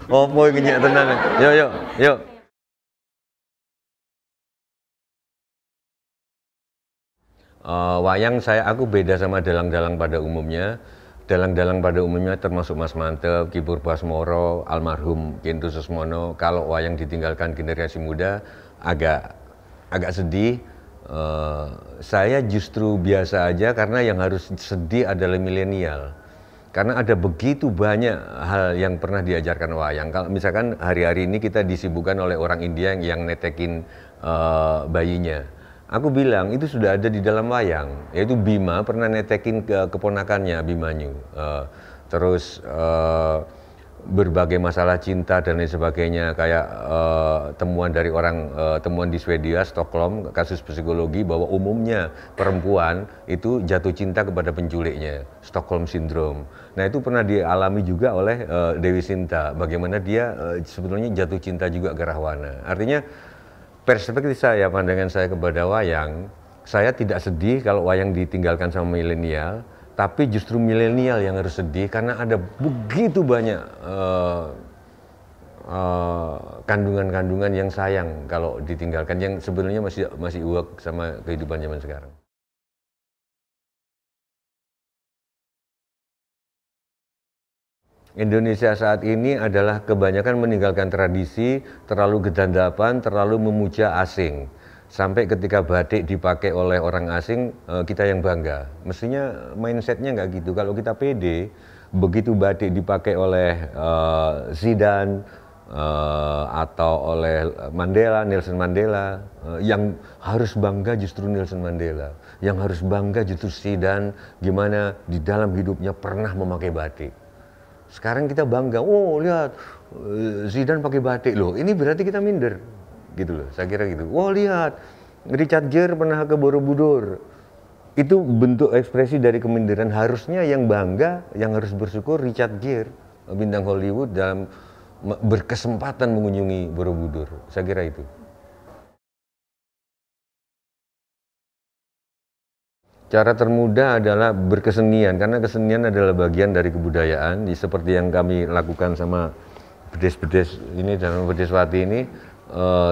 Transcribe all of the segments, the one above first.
Opo iki nyek tenan. Yo yo yo. Wayang aku beda sama dalang-dalang pada umumnya. Dalang-dalang pada umumnya termasuk Mas Mantep, Ki Purbasmoro, almarhum Kintu Susmono. Kalau wayang ditinggalkan generasi muda agak sedih. Saya justru biasa aja karena yang harus sedih adalah milenial. Karena ada begitu banyak hal yang pernah diajarkan wayang. Kalau misalkan hari-hari ini kita disibukkan oleh orang India yang netekin bayinya. Aku bilang itu sudah ada di dalam wayang, yaitu Bima pernah netekin ke keponakannya Abimanyu. Terus berbagai masalah cinta dan lain sebagainya, kayak temuan dari temuan di Swedia, Stockholm, kasus psikologi bahwa umumnya perempuan itu jatuh cinta kepada penculiknya, Stockholm Syndrome. Nah itu pernah dialami juga oleh Dewi Sinta, bagaimana dia sebetulnya jatuh cinta juga ke Rahwana. Artinya perspektif saya, pandangan saya kepada wayang, saya tidak sedih kalau wayang ditinggalkan sama milenial, tapi justru milenial yang harus sedih karena ada begitu banyak kandungan-kandungan yang sayang kalau ditinggalkan, yang sebenarnya masih uak sama kehidupan zaman sekarang. Indonesia saat ini adalah kebanyakan meninggalkan tradisi, terlalu gedandapan, terlalu memuja asing. Sampai ketika batik dipakai oleh orang asing, kita yang bangga. Mestinya mindsetnya nggak gitu. Kalau kita pede, begitu batik dipakai oleh Zidane atau oleh Nelson Mandela, yang harus bangga justru Nelson Mandela. Yang harus bangga justru Zidane, gimana di dalam hidupnya pernah memakai batik. Sekarang kita bangga, oh lihat Zidane pakai batik loh, ini berarti kita minder, gitu loh, saya kira gitu. Oh lihat Richard Gere pernah ke Borobudur, itu bentuk ekspresi dari keminderan. Harusnya yang bangga, yang harus bersyukur Richard Gere, bintang Hollywood dalam berkesempatan mengunjungi Borobudur, saya kira itu. Cara termudah adalah berkesenian, karena kesenian adalah bagian dari kebudayaan, seperti yang kami lakukan sama bedes-bedes ini dan bedeswati ini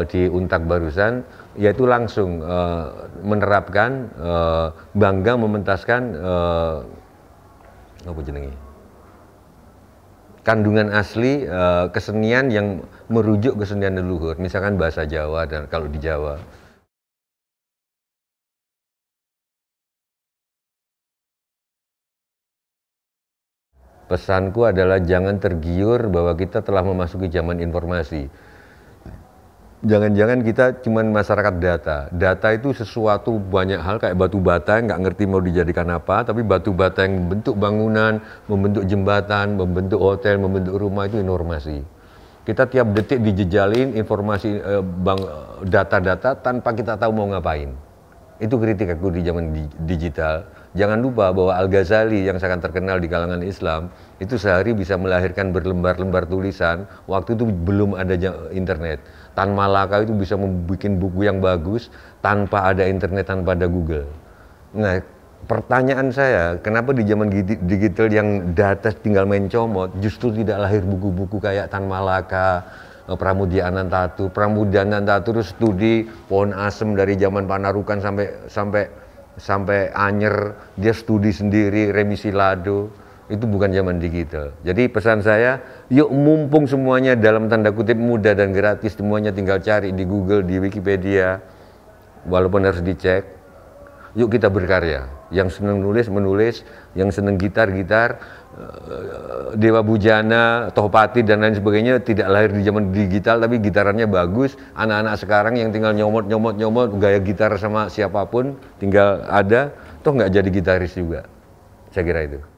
di Untak barusan, yaitu langsung menerapkan, bangga mementaskan apa jenenge, kandungan asli kesenian yang merujuk kesenian leluhur, misalkan bahasa Jawa dan kalau di Jawa. Pesanku adalah jangan tergiur bahwa kita telah memasuki zaman informasi. Jangan-jangan kita cuman masyarakat data. Data itu sesuatu banyak hal, kayak batu bata, nggak ngerti mau dijadikan apa, tapi batu bata yang membentuk bangunan, membentuk jembatan, membentuk hotel, membentuk rumah, itu informasi. Kita tiap detik dijejalin informasi data-data tanpa kita tahu mau ngapain. Itu kritik aku di zaman digital. Jangan lupa bahwa Al-Ghazali yang sangat terkenal di kalangan Islam, itu sehari bisa melahirkan berlembar-lembar tulisan, waktu itu belum ada internet. Tan Malaka itu bisa membuat buku yang bagus tanpa ada internet, tanpa ada Google. Nah, pertanyaan saya, kenapa di zaman digital yang data tinggal main comot, justru tidak lahir buku-buku kayak Tan Malaka, Pramudia Anantatu terus studi pohon asem dari zaman Panarukan sampai Anyer, dia studi sendiri, Remisi Lado. Itu bukan zaman digital. Jadi pesan saya, yuk mumpung semuanya dalam tanda kutip mudah dan gratis, semuanya tinggal cari di Google, di Wikipedia, walaupun harus dicek. Yuk kita berkarya. Yang seneng nulis menulis, yang seneng gitar. Dewa Bujana, Tohpati dan lain sebagainya tidak lahir di zaman digital, tapi gitarannya bagus. Anak-anak sekarang yang tinggal nyomot gaya gitar sama siapapun, tinggal ada, toh nggak jadi gitaris juga. Saya kira itu.